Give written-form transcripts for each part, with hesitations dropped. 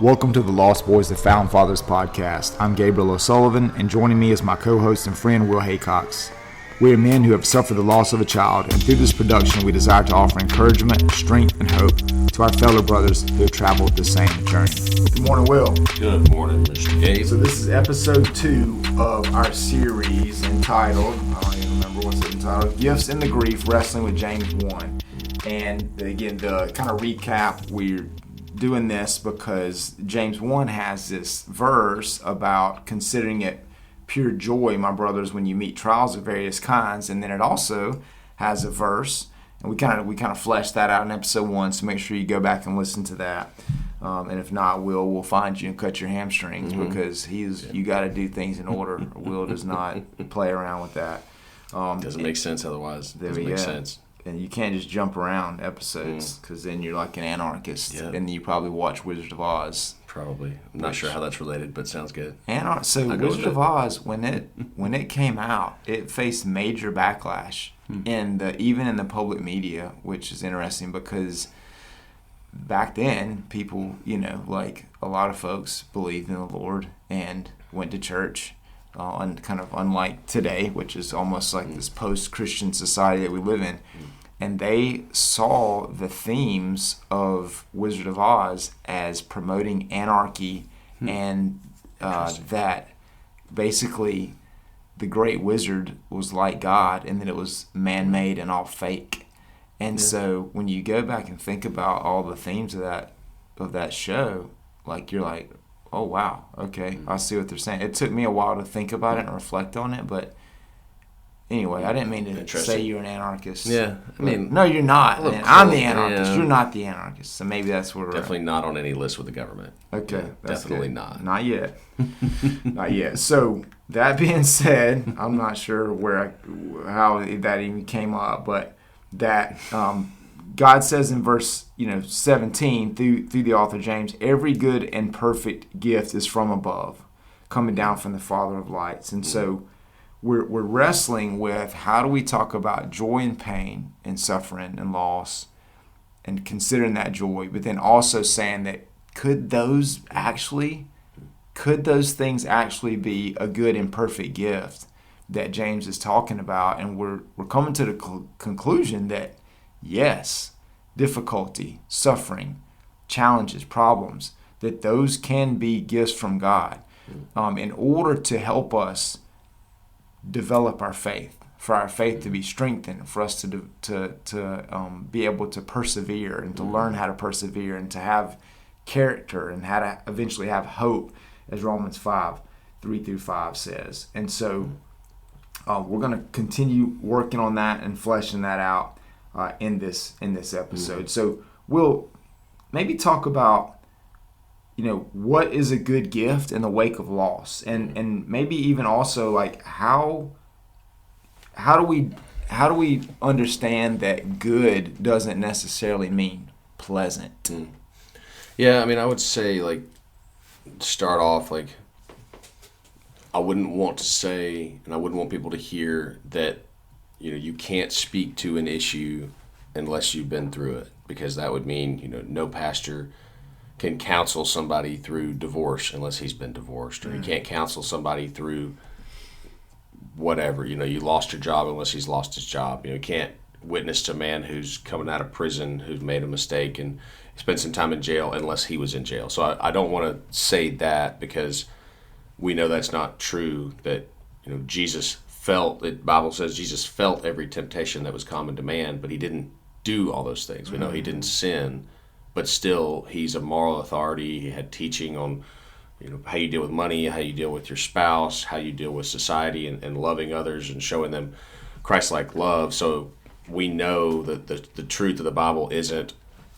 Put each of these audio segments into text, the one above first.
Welcome to the Lost Boys, the Found Fathers podcast. I'm Gabriel O'Sullivan, and joining me is my co-host and friend, Will Haycox. We are men who have suffered the loss of a child, and through this production, we desire to offer encouragement, strength, and hope to our fellow brothers who have traveled the same journey. Good morning, Will. Good morning, Mr. Gabe. So this is episode 2 of our series entitled, I don't even remember what's it entitled, Gifts in the Grief, Wrestling with James 1. And again, to kind of recap, we're doing this because James 1 has this verse about considering it pure joy, my brothers, when you meet trials of various kinds, and then it also has a verse, and we kind of fleshed that out in episode 1. So make sure you go back and listen to that. And if not, we'll find you and cut your hamstrings because you got to do things in order. Will does not play around with that. Doesn't make sense otherwise. Doesn't make sense. And you can't just jump around episodes because then you're like an anarchist. Yep. And you probably watch Wizard of Oz. Probably. I'm not sure how that's related, but sounds good. So Wizard of Oz, when it came out, it faced major backlash even in the public media, which is interesting because back then people, like a lot of folks believed in the Lord and went to church. And kind of unlike today, which is almost like this post-Christian society that we live in. And they saw the themes of Wizard of Oz as promoting anarchy and that basically the great wizard was like God and that it was man-made and all fake. And so when you go back and think about all the themes of that show, like you're like, oh, wow, okay, I see what they're saying. It took me a while to think about it and reflect on it, but anyway, I didn't mean to say you're an anarchist. Yeah, I mean... No, you're not. Man. I'm the anarchist. You're not the anarchist, so maybe that's where we're definitely not on any list with the government. Okay, yeah, that's definitely good. not. Not yet. Not yet. So, that being said, I'm not sure how that even came up, but that... God says in verse 17 through the author James, every good and perfect gift is from above, coming down from the Father of lights. And so we're wrestling with how do we talk about joy and pain and suffering and loss and considering that joy, but then also saying that could those things actually be a good and perfect gift that James is talking about? And we're coming to the conclusion that yes, difficulty, suffering, challenges, problems, that those can be gifts from God in order to help us develop our faith, for our faith to be strengthened, for us to be able to persevere and to learn how to persevere and to have character and how to eventually have hope, as Romans 5:3-5 says. And so we're going to continue working on that and fleshing that out in this episode. So we'll maybe talk about what is a good gift in the wake of loss, and maybe even also like how do we understand that good doesn't necessarily mean pleasant. Yeah, I mean, I would say like start off like I wouldn't want to say, and I wouldn't want people to hear that you can't speak to an issue unless you've been through it, because that would mean, no pastor can counsel somebody through divorce unless he's been divorced, or he can't counsel somebody through whatever, you lost your job unless he's lost his job. You can't witness to a man who's coming out of prison, who's made a mistake and spent some time in jail unless he was in jail. So I don't want to say that because we know that's not true, that, Jesus felt, the Bible says Jesus felt every temptation that was common to man, but he didn't do all those things. We know he didn't sin, but still he's a moral authority. He had teaching on how you deal with money, how you deal with your spouse, how you deal with society and loving others and showing them Christ-like love. So we know that the truth of the Bible isn't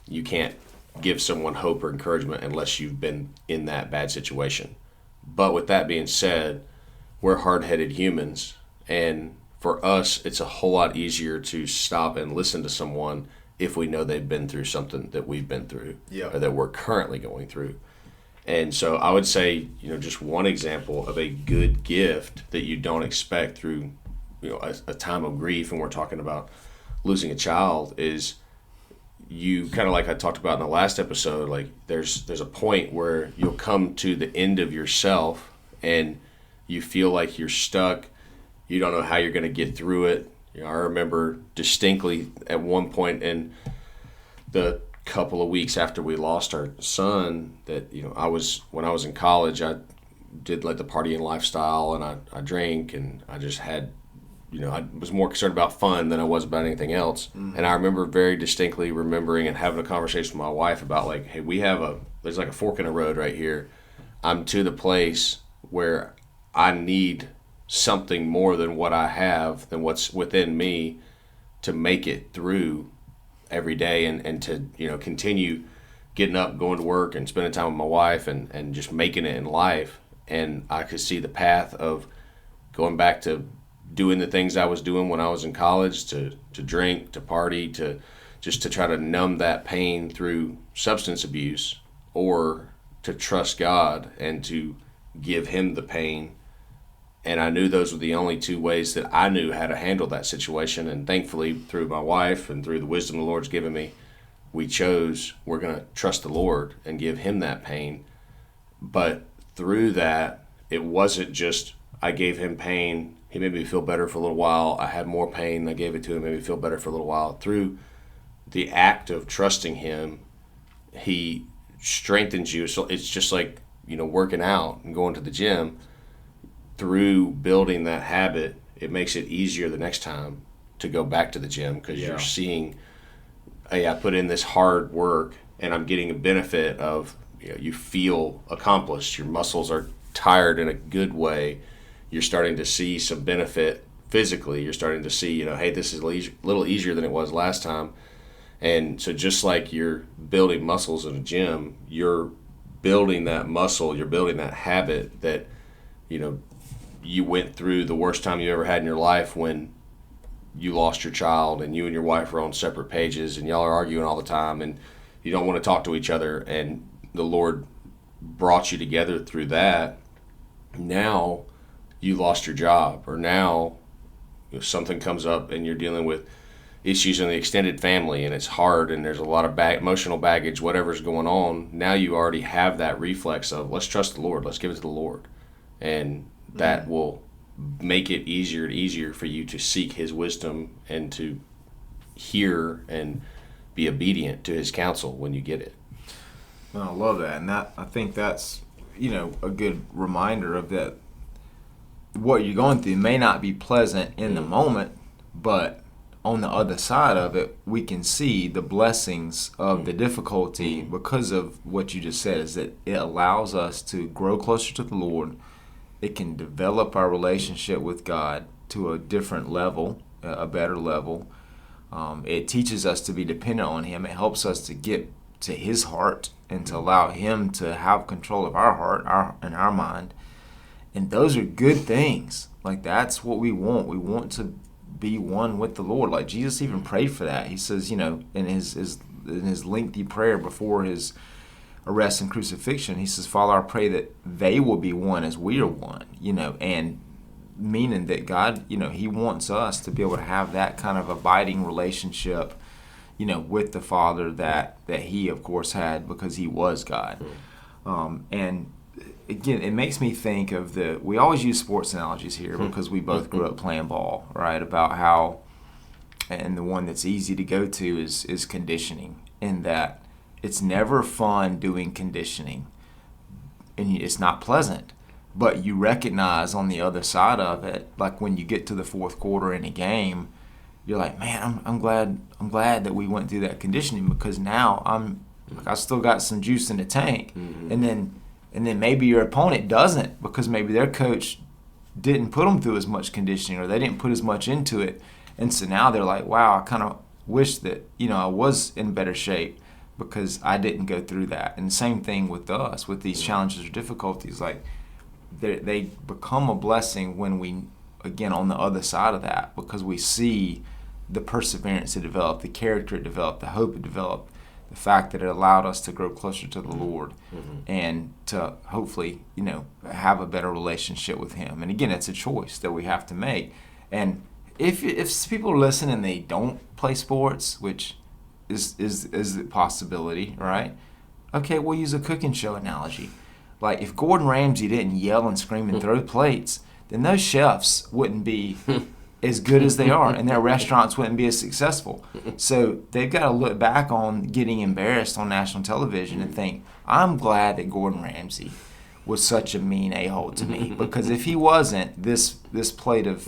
you can't give someone hope or encouragement unless you've been in that bad situation. But with that being said, we're hard-headed humans, and for us, it's a whole lot easier to stop and listen to someone if we know they've been through something that we've been through or that we're currently going through. And so I would say, just one example of a good gift that you don't expect through, a time of grief, and we're talking about losing a child, is you kind of like I talked about in the last episode, like there's a point where you'll come to the end of yourself and you feel like you're stuck. You don't know how you're going to get through it. You know, I remember distinctly at one point in the couple of weeks after we lost our son that, you know, when I was in college, I did like the partying lifestyle, and I drank, and I just had, you know, I was more concerned about fun than I was about anything else. Mm-hmm. And I remember very distinctly remembering and having a conversation with my wife about like, hey, there's like a fork in the road right here. I'm to the place where I need something more than what I have, than what's within me, to make it through every day and to, you know, continue getting up, going to work, and spending time with my wife and just making it in life. And I could see the path of going back to doing the things I was doing when I was in college, to drink, to party, to just to try to numb that pain through substance abuse, or to trust God and to give him the pain. And I knew those were the only two ways that I knew how to handle that situation. And thankfully, through my wife and through the wisdom the Lord's given me, we're going to trust the Lord and give him that pain. But through that, it wasn't just I gave him pain, he made me feel better for a little while, I had more pain, I gave it to him, made me feel better for a little while. Through the act of trusting him, he strengthens you. So it's just like, you know, working out and going to the gym. Through building that habit, it makes it easier the next time to go back to the gym, because you're seeing, hey, I put in this hard work and I'm getting a benefit of, you know, you feel accomplished. Your muscles are tired in a good way. You're starting to see some benefit physically. You're starting to see, you know, hey, this is a little easier than it was last time. And so just like you're building muscles in a gym, you're building that muscle, you're building that habit that, you know, you went through the worst time you ever had in your life when you lost your child and you and your wife are on separate pages and y'all are arguing all the time and you don't want to talk to each other, and the Lord brought you together through that. Now you lost your job, or now, you know, something comes up and you're dealing with issues in the extended family and it's hard and there's a lot of emotional baggage, whatever's going on. Now you already have that reflex of, let's trust the Lord, let's give it to the Lord. And that will make it easier and easier for you to seek his wisdom and to hear and be obedient to his counsel when you get it. Well, I love that. And I think that's, you know, a good reminder of that. What you're going through may not be pleasant in the moment, but on the other side of it, we can see the blessings of the difficulty because of what you just said, is that it allows us to grow closer to the Lord. It can develop our relationship with God to a different level, a better level. It teaches us to be dependent on him. It helps us to get to his heart and to allow him to have control of our heart and our mind. And those are good things. Like, that's what we want. We want to be one with the Lord. Like, Jesus even prayed for that. He says, you know, in his lengthy prayer before his arrest and crucifixion, he says, Father, I pray that they will be one as we are one, you know, and meaning that God, you know, he wants us to be able to have that kind of abiding relationship, you know, with the Father that he, of course, had because he was God. And again, it makes me think of we always use sports analogies here because we both grew up playing ball, right? About how, and the one that's easy to go to is conditioning, in that it's never fun doing conditioning, and it's not pleasant. But you recognize on the other side of it, like when you get to the fourth quarter in a game, you're like, man, I'm glad that we went through that conditioning, because now I still got some juice in the tank. Mm-hmm. And then maybe your opponent doesn't, because maybe their coach didn't put them through as much conditioning, or they didn't put as much into it, and so now they're like, wow, I kind of wish that, you know, I was in better shape because I didn't go through that. And the same thing with us, with these challenges or difficulties, like they become a blessing when we, again, on the other side of that, because we see the perseverance it developed, the character it developed, the hope it developed, the fact that it allowed us to grow closer to the Lord and to hopefully, you know, have a better relationship with him. And again, it's a choice that we have to make. And if people are listening and they don't play sports, which is a possibility, right? Okay, we'll use a cooking show analogy. Like, if Gordon Ramsay didn't yell and scream and throw plates, then those chefs wouldn't be as good as they are, and their restaurants wouldn't be as successful. So they've got to look back on getting embarrassed on national television and think, I'm glad that Gordon Ramsay was such a mean a-hole to me, because if he wasn't, this plate of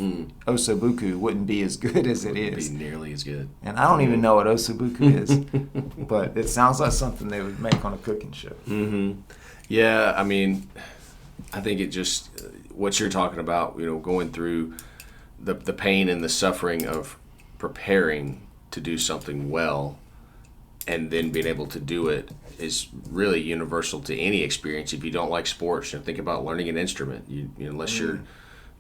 ossobuco wouldn't be as good as it is. Wouldn't be nearly as good. And I don't even know what ossobuco is, but it sounds like something they would make on a cooking show. Mm-hmm. Yeah, I mean, I think it just, what you're talking about, going through the pain and the suffering of preparing to do something well and then being able to do it is really universal to any experience. If you don't like sports, think about learning an instrument. Unless you're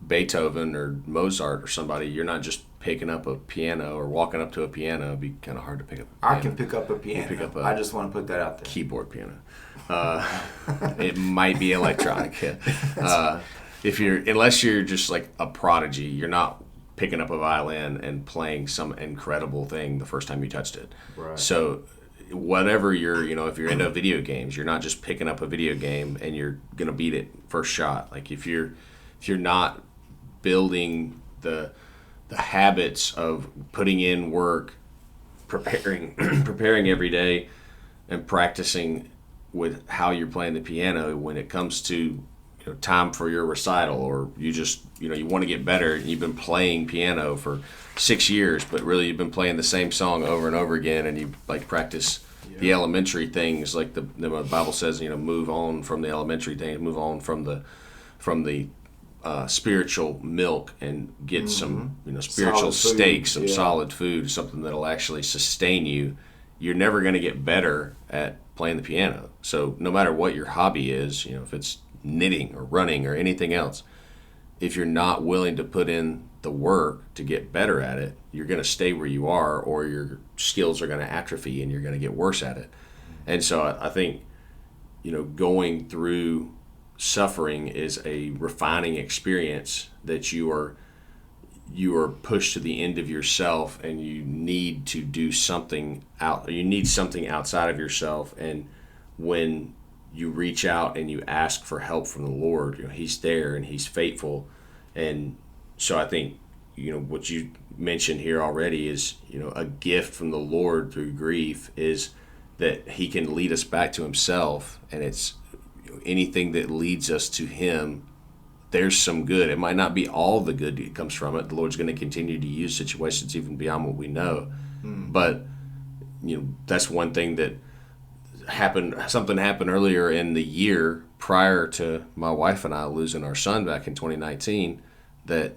Beethoven or Mozart or somebody, you're not just picking up a piano or walking up to a piano. It'd be kind of hard to pick up a piano. I can pick up a piano. I just want to put that out there. Keyboard piano. It might be electronic. Unless you're just like a prodigy, you're not picking up a violin and playing some incredible thing the first time you touched it. Right. So whatever if you're into video games, you're not just picking up a video game and you're gonna beat it first shot. Like if you're not building the habits of putting in work, preparing every day, and practicing with how you're playing the piano when it comes to time for your recital, or you just you want to get better and you've been playing piano for 6 years, but really you've been playing the same song over and over again, and you like practice the elementary things, like the Bible says, move on from the elementary things, move on from the spiritual milk and get some spiritual steak, some solid food, something that'll actually sustain you. You're never going to get better at playing the piano. So no matter what your hobby is, if it's knitting or running or anything else, if you're not willing to put in the work to get better at it, you're going to stay where you are, or your skills are going to atrophy and you're going to get worse at it. And so I think going through suffering is a refining experience that you are pushed to the end of yourself, and you need to do something you need something outside of yourself. And when you reach out and you ask for help from the Lord, He's there and He's faithful. And so I think what you mentioned here already is a gift from the Lord through grief is that He can lead us back to Himself, and it's anything that leads us to Him. There's some good. It might not be all the good that comes from it. The Lord's going to continue to use situations even beyond what we know. But that's one thing that happened. Something happened earlier in the year prior to my wife and I losing our son back in 2019 that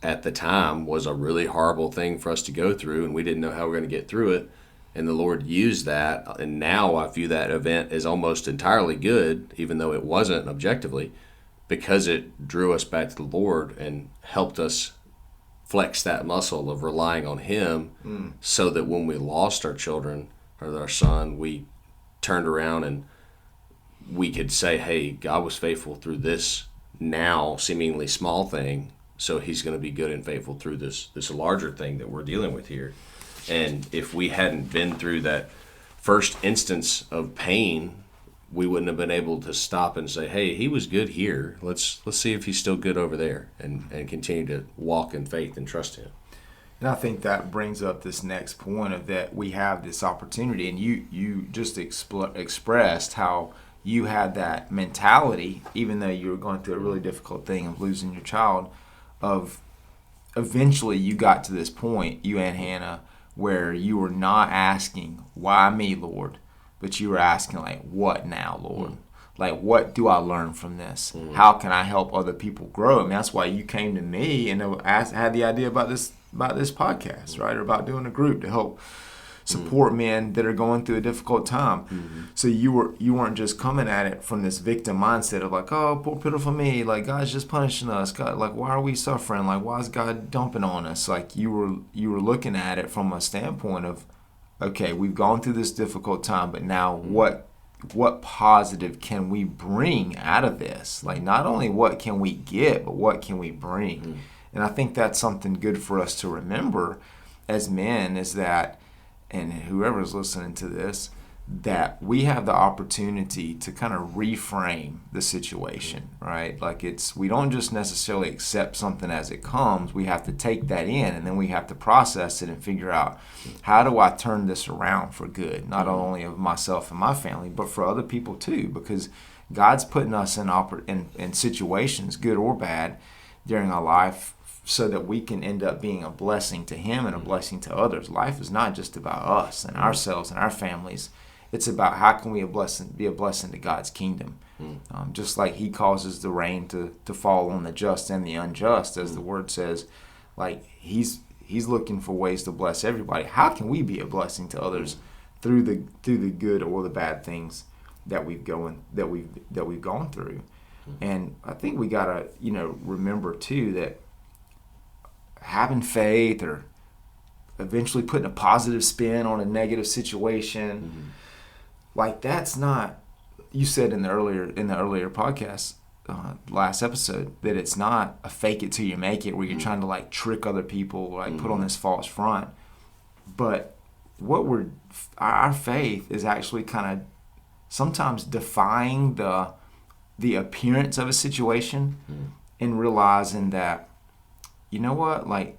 at the time was a really horrible thing for us to go through, and we didn't know how we were going to get through it. And the Lord used that, and now I view that event as almost entirely good, even though it wasn't objectively, because it drew us back to the Lord and helped us flex that muscle of relying on Him, so that when we lost our children or our son, we turned around and we could say, hey, God was faithful through this now seemingly small thing, so He's going to be good and faithful through this larger thing that we're dealing with here. And if we hadn't been through that first instance of pain, we wouldn't have been able to stop and say, hey, He was good here. Let's see if He's still good over there, and continue to walk in faith and trust Him. And I think that brings up this next point of that we have this opportunity, and you just expressed how you had that mentality, even though you were going through a really difficult thing of losing your child, of eventually you got to this point, you and Hannah, where you were not asking, why me, Lord? But you were asking, like, what now, Lord? Like, what do I learn from this? How can I help other people grow? I mean, that's why you came to me and had the idea about this podcast, right? Or about doing a group to help support men that are going through a difficult time. So you weren't just coming at it from this victim mindset of like, oh, poor pitiful me, like God's just punishing us. God, like, why are we suffering? Like, why is God dumping on us? Like, you were looking at it from a standpoint of, okay, we've gone through this difficult time, but now what positive can we bring out of this? Like, not only what can we get, but what can we bring? And I think that's something good for us to remember as men, is that and whoever's listening to this, that we have the opportunity to kind of reframe the situation, right? Like we don't just necessarily accept something as it comes. We have to take that in, and then we have to process it and figure out, how do I turn this around for good, not only of myself and my family, but for other people too, because God's putting us in situations, good or bad, during our life, so that we can end up being a blessing to Him and a blessing to others. Life is not just about us and ourselves and our families. It's about how can we be a blessing to God's kingdom. Just like He causes the rain to fall on the just and the unjust, as the Word says, like He's looking for ways to bless everybody. How can we be a blessing to others through the good or the bad things that we've gone through? And I think we gotta remember too that having faith, or eventually putting a positive spin on a negative situation, like that's not. You said in the earlier podcast, last episode, that it's not a fake it till you make it, where you're trying to like trick other people, like put on this false front. But our faith is actually kind of sometimes defying the appearance of a situation, and realizing that, you know what, like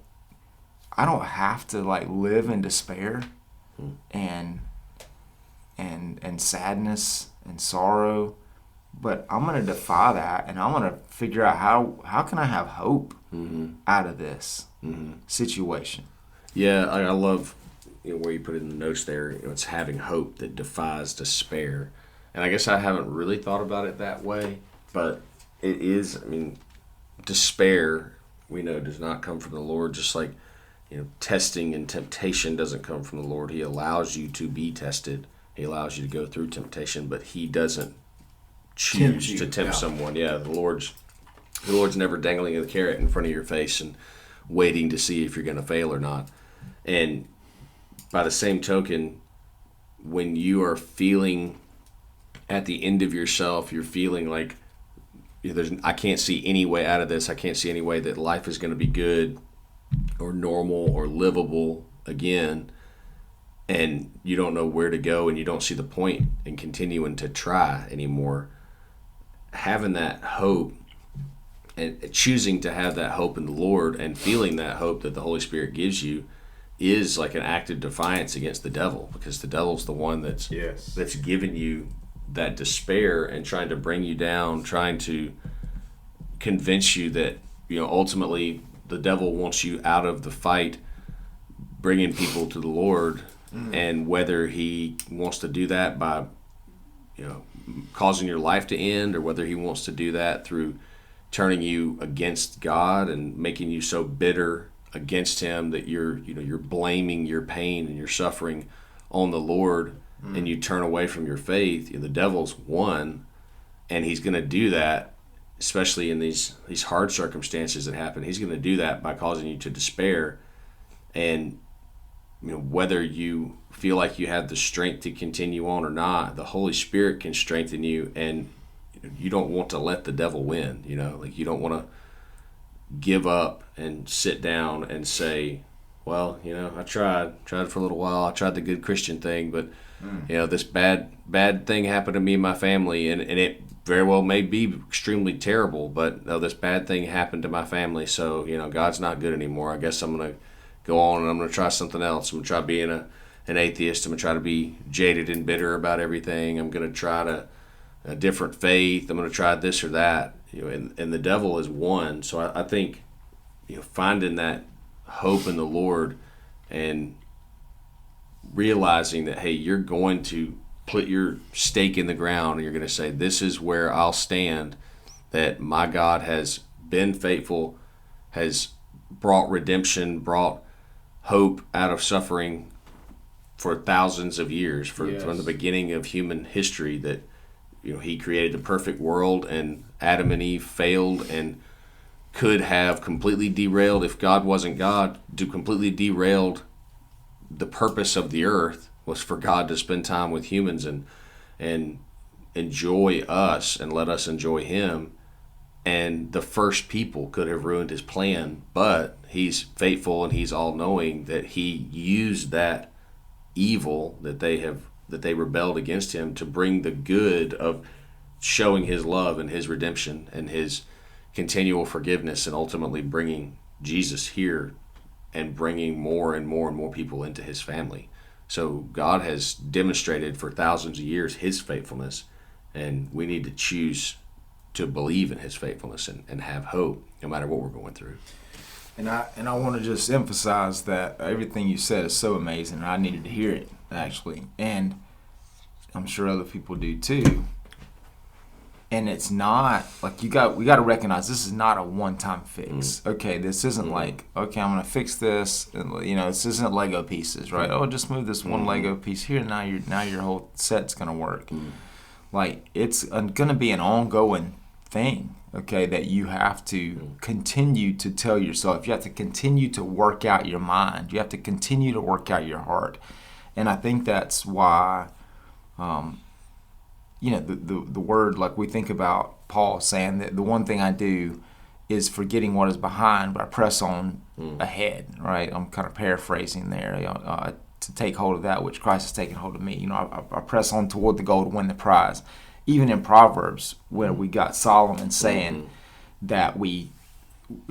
I don't have to like live in despair and sadness and sorrow, but I'm going to defy that, and I'm going to figure out how can I have hope out of this situation. Yeah, I love where you put it in the notes there. It's having hope that defies despair. And I guess I haven't really thought about it that way, but it is, despair, we know, does not come from the Lord, just like, testing and temptation doesn't come from the Lord. He allows you to be tested. He allows you to go through temptation, but He doesn't choose to tempt someone. Yeah, the Lord's never dangling a carrot in front of your face and waiting to see if you're going to fail or not. And by the same token, when you are feeling at the end of yourself, you're feeling like I can't see any way out of this. I can't see any way that life is going to be good or normal or livable again. And you don't know where to go, and you don't see the point in continuing to try anymore. Having that hope and choosing to have that hope in the Lord and feeling that hope that the Holy Spirit gives you is like an act of defiance against the devil, because the devil's the one that's giving you that despair and trying to bring you down, trying to convince you that ultimately the devil wants you out of the fight, bringing people to the Lord. And whether he wants to do that by causing your life to end, or whether he wants to do that through turning you against God and making you so bitter against Him that you're blaming your pain and your suffering on the Lord, and you turn away from your faith. The devil's won, and he's going to do that, especially in these hard circumstances that happen. He's going to do that by causing you to despair. And whether you feel like you have the strength to continue on or not, the Holy Spirit can strengthen you, and you don't want to let the devil win. Like you don't want to give up and sit down and say, well, I tried for a little while. I tried the good Christian thing, but this bad thing happened to me and my family, and it very well may be extremely terrible, but this bad thing happened to my family, so God's not good anymore. I guess I'm gonna go on and I'm going to try something else. I'm going to try being an atheist. I'm going to try to be jaded and bitter about everything. I'm going to try a different faith. I'm going to try this or that. And the devil is one. So I think finding that hope in the Lord and realizing that, hey, you're going to put your stake in the ground and you're going to say, this is where I'll stand, that my God has been faithful, has brought redemption, brought hope out of suffering for thousands of years, from the beginning of human history, that He created a perfect world, and Adam and Eve failed and could have completely derailed, if God wasn't God, completely derailed the purpose of the earth was for God to spend time with humans and enjoy us and let us enjoy Him. And the first people could have ruined His plan, but He's faithful and He's all-knowing that He used that evil that they rebelled against him, to bring the good of showing his love and his redemption and his continual forgiveness, and ultimately bringing Jesus here and bringing more and more and more people into his family. So God has demonstrated for thousands of years his faithfulness, and we need to choose to believe in his faithfulness and have hope no matter what we're going through. And I want to just emphasize that everything you said is so amazing, and I needed to hear it, actually. And I'm sure other people do too. And it's not like we got to recognize this is not a one-time fix. Okay, this isn't like, okay, I'm going to fix this, and this isn't Lego pieces, right? Oh, just move this one Lego piece here, now your whole set's going to work. Like, it's going to be an ongoing thing, okay, that you have to continue to tell yourself. You have to continue to work out your mind. You have to continue to work out your heart. And I think that's why the word, like we think about Paul saying that the one thing I do is forgetting what is behind, but I press on ahead, right? I'm kind of paraphrasing there, to take hold of that which Christ has taken hold of me. I press on toward the goal to win the prize. Even in Proverbs, where we got Solomon saying that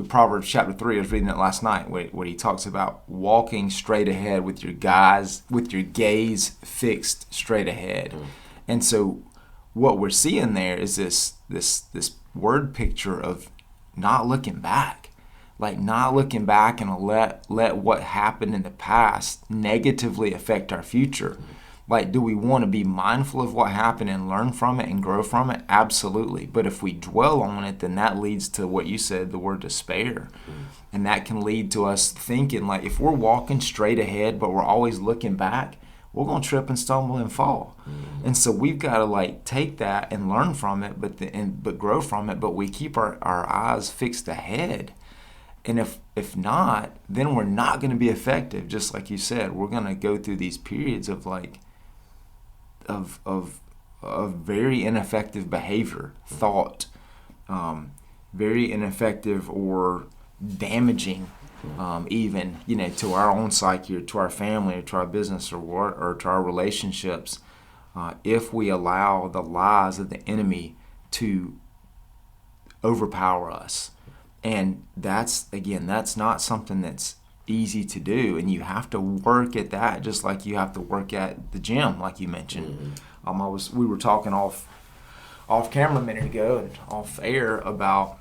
Proverbs chapter 3, I was reading it last night, where he talks about walking straight ahead with your gaze fixed straight ahead. And so what we're seeing there is this word picture of not looking back. Like, not looking back and let what happened in the past negatively affect our future. Like, do we want to be mindful of what happened and learn from it and grow from it? Absolutely. But if we dwell on it, then that leads to what you said, the word despair. And that can lead to us thinking, like, if we're walking straight ahead but we're always looking back, we're going to trip and stumble and fall. And so we've got to take that and learn from it, but grow from it, but we keep our eyes fixed ahead. And if not, then we're not going to be effective. Just like you said, we're going to go through these periods of very ineffective behavior, thought, very ineffective or damaging, even to our own psyche or to our family or to our business or to our relationships, if we allow the lies of the enemy to overpower us. And that's not something that's easy to do, and you have to work at that just like you have to work at the gym, like you mentioned. We were talking off camera a minute ago and off air about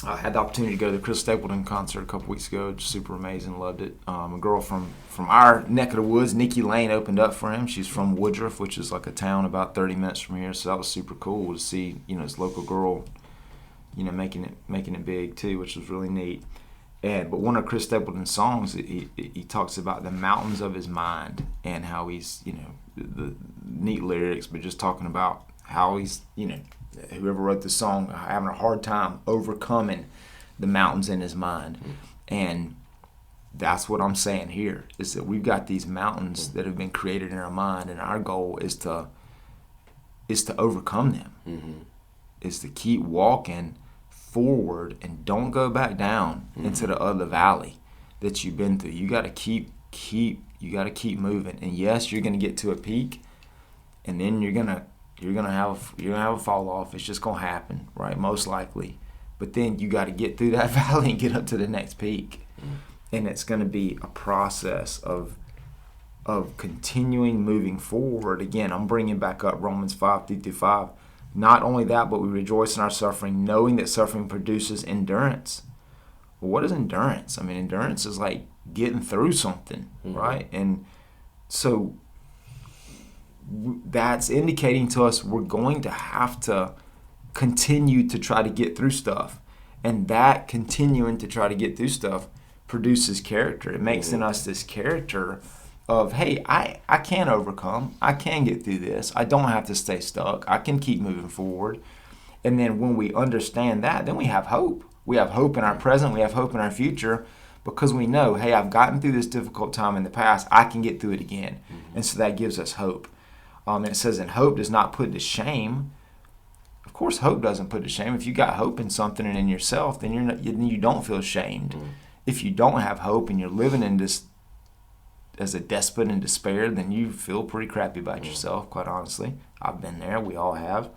I had the opportunity to go to the Chris Stapleton concert a couple weeks ago. Just super amazing, loved it. A girl from our neck of the woods, Nikki Lane, opened up for him. She's from Woodruff, which is like a town about 30 minutes from here, so that was super cool to see this local girl making it big too, which was really neat. But one of Chris Stapleton's songs, he talks about the mountains of his mind and how he's, the neat lyrics, but just talking about how he's, whoever wrote the song, having a hard time overcoming the mountains in his mind. And that's what I'm saying here, is that we've got these mountains that have been created in our mind, and our goal is to overcome them, is to keep walking forward and don't go back down into the other valley that you've been through. You got to keep moving. And yes, you're going to get to a peak, and then you're gonna have a fall off. It's just going to happen, right? Most likely. But then you got to get through that valley and get up to the next peak. And it's going to be a process of continuing moving forward. Again, I'm bringing back up Romans 5:3-5. Not only that, but we rejoice in our suffering, knowing that suffering produces endurance. Well, what is endurance? I mean, endurance is like getting through something, right? And so that's indicating to us we're going to have to continue to try to get through stuff. And that continuing to try to get through stuff produces character. It makes in us this character of, hey, I can overcome. I can get through this. I don't have to stay stuck. I can keep moving forward. And then when we understand that, then we have hope. We have hope in our present. We have hope in our future, because we know, hey, I've gotten through this difficult time in the past. I can get through it again. And so that gives us hope. And it says, and hope does not put to shame. Of course, hope doesn't put to shame. If you got hope in something and in yourself, then you don't feel shamed. If you don't have hope and you're living in this as a despot in despair, then you feel pretty crappy about yourself, quite honestly. I've been there. We all have.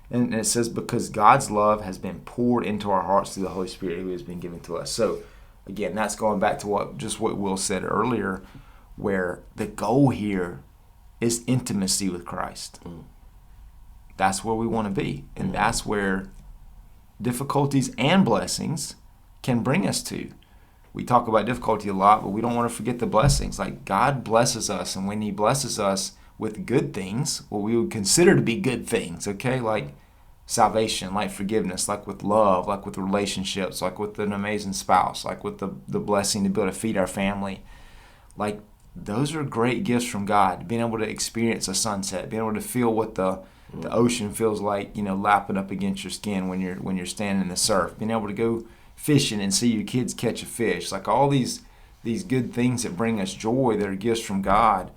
And it says, because God's love has been poured into our hearts through the Holy Spirit who has been given to us. So, again, that's going back to what Will said earlier, where the goal here is intimacy with Christ. That's where we want to be. And that's where difficulties and blessings can bring us to. We talk about difficulty a lot, but we don't want to forget the blessings. Like, God blesses us, and when he blesses us with good things, what we would consider to be good things, okay? Like salvation, like forgiveness, like with love, like with relationships, like with an amazing spouse, like with the blessing to be able to feed our family. Like, those are great gifts from God. Being able to experience a sunset, being able to feel what the ocean feels like, lapping up against your skin when you're standing in the surf, being able to go fishing and see your kids catch a fish, like all these good things that bring us joy, that are gifts from God.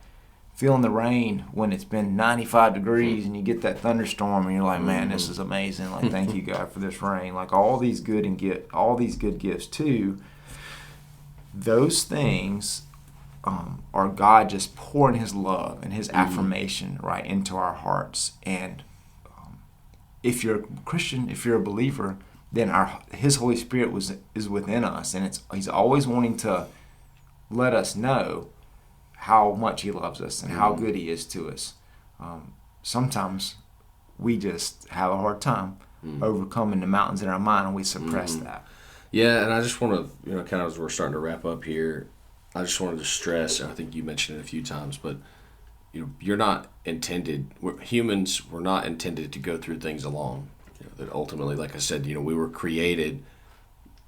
Feeling the rain when it's been 95 degrees and you get that thunderstorm and you're like, man, this is amazing. Like, thank you, God, for this rain. Like, all these good gifts too. Those things are God just pouring his love and his affirmation right into our hearts. And if you're a Christian, if you're a believer, then his Holy Spirit is within us, and he's always wanting to let us know how much he loves us and how good he is to us. Sometimes we just have a hard time overcoming the mountains in our mind, and we suppress that. Yeah, and I just want to, kind of as we're starting to wrap up here, I just wanted to stress, and I think you mentioned it a few times, but you're not intended, humans were not intended to go through things alone. That ultimately, like I said, we were created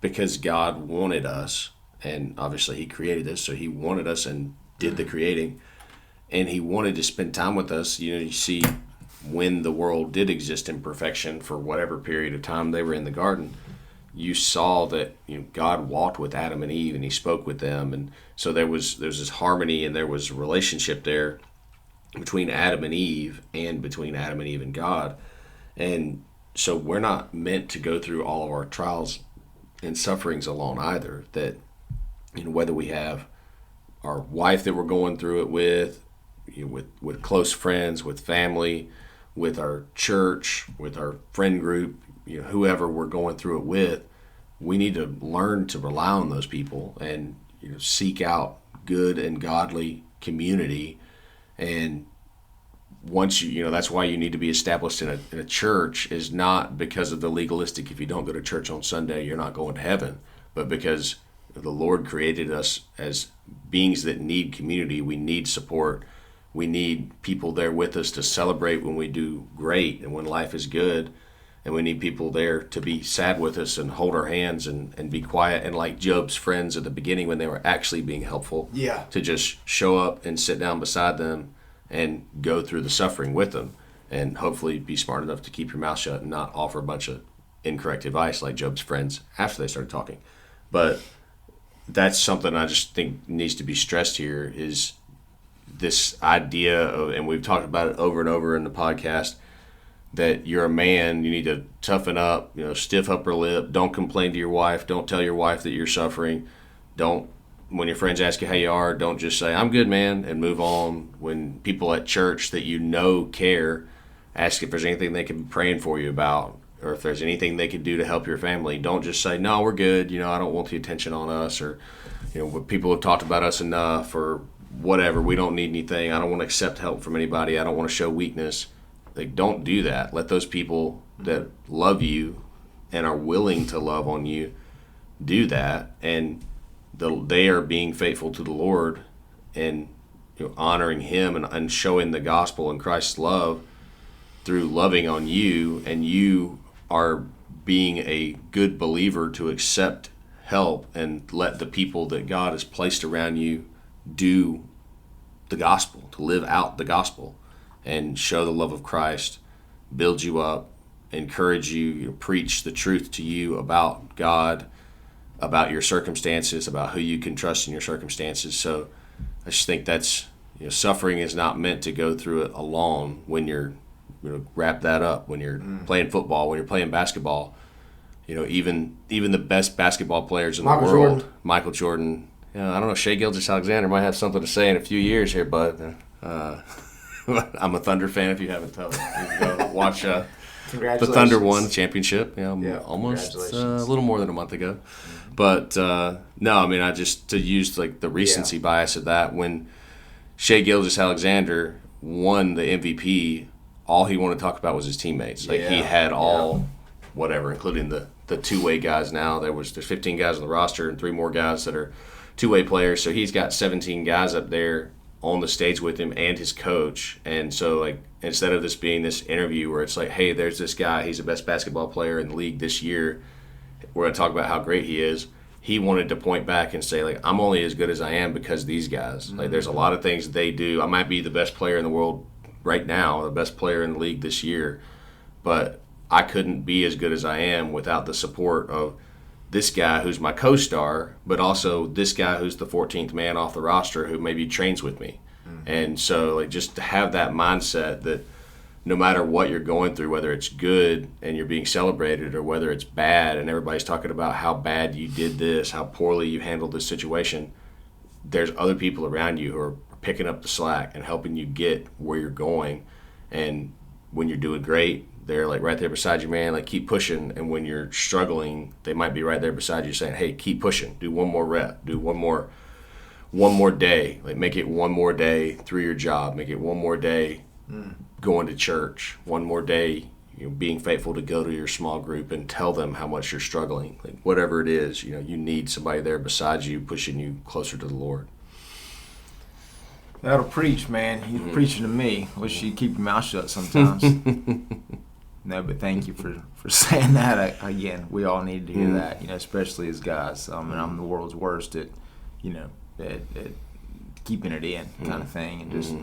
because God wanted us, and obviously he created us, so he wanted us and did the creating, and he wanted to spend time with us. You see, when the world did exist in perfection for whatever period of time they were in the garden, you saw that God walked with Adam and Eve, and he spoke with them, and so there's this harmony, and there was a relationship there between Adam and Eve, and between Adam and Eve and God. And so we're not meant to go through all of our trials and sufferings alone either. That whether we have our wife that we're going through it with, with close friends, with family, with our church, with our friend group, whoever we're going through it with, we need to learn to rely on those people and seek out good and godly community. And once that's why you need to be established in a church, is not because of the legalistic, if you don't go to church on Sunday, you're not going to heaven, but because the Lord created us as beings that need community. We need support. We need people there with us to celebrate when we do great and when life is good. And we need people there to be sad with us and hold our hands and be quiet. And like Job's friends at the beginning, when they were actually being helpful, to just show up and sit down beside them and go through the suffering with them, and hopefully be smart enough to keep your mouth shut and not offer a bunch of incorrect advice like Job's friends after they started talking. But that's something I just think needs to be stressed here, is this idea of, and we've talked about it over and over in the podcast, that you're a man, you need to toughen up, stiff upper lip, don't complain to your wife, don't tell your wife that you're suffering, when your friends ask you how you are, don't just say, I'm good, man, and move on. When people at church that care ask if there's anything they can be praying for you about, or if there's anything they could do to help your family, don't just say, no, we're good, I don't want the attention on us, or people have talked about us enough, or whatever, we don't need anything, I don't want to accept help from anybody, I don't want to show weakness. Like, don't do that. Let those people that love you and are willing to love on you do that, and they are being faithful to the Lord and honoring him and showing the gospel and Christ's love through loving on you, and you are being a good believer to accept help and let the people that God has placed around you do the gospel, to live out the gospel and show the love of Christ, build you up, encourage you, preach the truth to you about God, about your circumstances, about who you can trust in your circumstances. So I just think that's, suffering is not meant to go through it alone. When you're, wrap that up, when you're playing football, when you're playing basketball, even the best basketball players in the world, Michael Jordan, I don't know. Shea Gilgeous-Alexander might have something to say in a few years here, but I'm a Thunder fan. If you haven't told me, you can go watch. The Thunder won the championship. Almost a little more than a month ago. Mm-hmm. But no, I mean, I just to use like the recency bias of that when Shea Gilgeous-Alexander won the MVP, all he wanted to talk about was his teammates. Like he had whatever, including the two-way guys. Now there's 15 guys on the roster and 3 more guys that are two-way players. So he's got 17 guys up there on the stage with him and his coach. And so like instead of this being this interview where it's like, hey, there's this guy, he's the best basketball player in the league this year, we're going to talk about how great he is. He wanted to point back and say, like, I'm only as good as I am because of these guys. Mm-hmm. Like there's a lot of things they do. I might be the best player in the world right now, the best player in the league this year, but I couldn't be as good as I am without the support of this guy who's my co-star, but also this guy who's the 14th man off the roster who maybe trains with me. Mm-hmm. And so like just to have that mindset that no matter what you're going through, whether it's good and you're being celebrated or whether it's bad and everybody's talking about how bad you did this, how poorly you handled this situation, there's other people around you who are picking up the slack and helping you get where you're going. And when you're doing great, they're like right there beside you, man, like keep pushing. And when you're struggling, they might be right there beside you saying, hey, keep pushing, do one more rep, do one more day, like make it one more day through your job, make it one more day going to church, one more day, being faithful to go to your small group and tell them how much you're struggling. Like whatever it is, you need somebody there beside you, pushing you closer to the Lord. That'll preach, man. You're preaching to me. Wish you'd keep your mouth shut sometimes. No, but thank you for saying that. Again, we all need to hear that, especially as guys. And I'm the world's worst at keeping it in kind of thing and just,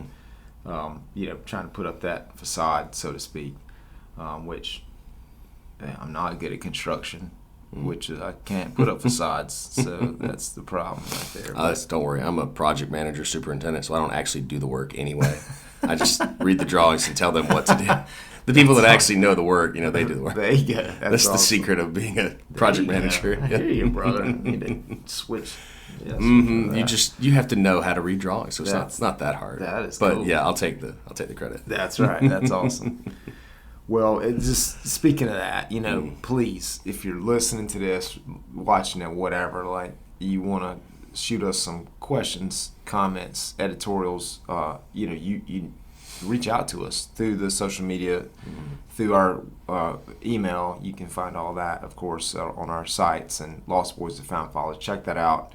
trying to put up that facade, so to speak, which I'm not good at construction, which I can't put up facades, so that's the problem right there. Don't worry, I'm a project manager, superintendent, so I don't actually do the work anyway. I just read the drawings and tell them what to do. The people that actually know the work, they do the work. There you go. That's awesome. The secret of being a project manager. I hear you, brother. You need to switch. Yeah, you have to know how to read drawings, so it's not that hard. That is but cool. Yeah, I'll take the credit. That's right. That's awesome. Well, just speaking of that, please, if you're listening to this, watching it, whatever, like you want to shoot us some questions, comments, editorials, you reach out to us through the social media, through our email. You can find all that, of course, on our sites and Lost Boys to Found Fathers. Check that out.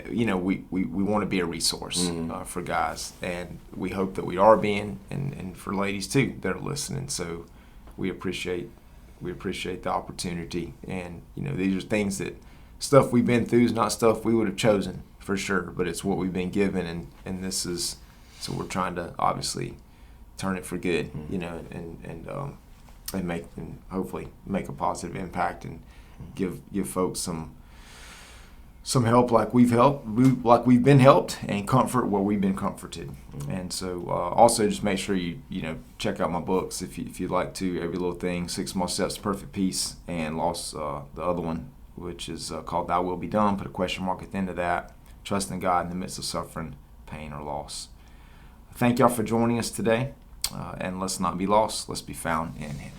We want to be a resource for guys, and we hope that we are being, and for ladies too that are listening. So we appreciate the opportunity, and these are things stuff we've been through is not stuff we would have chosen for sure, but it's what we've been given, and this is. So we're trying to obviously turn it for good, and hopefully make a positive impact and give folks some help like we've been helped, and comfort where we've been comforted. And so also just make sure you check out my books if you'd like to. Every Little Thing, 6 Small Steps to Perfect Peace, and Lost the other one, which is called Thy Will Be Done. Put a question mark at the end of that. Trusting God in the midst of suffering, pain, or loss. Thank y'all for joining us today, and let's not be lost. Let's be found in Him.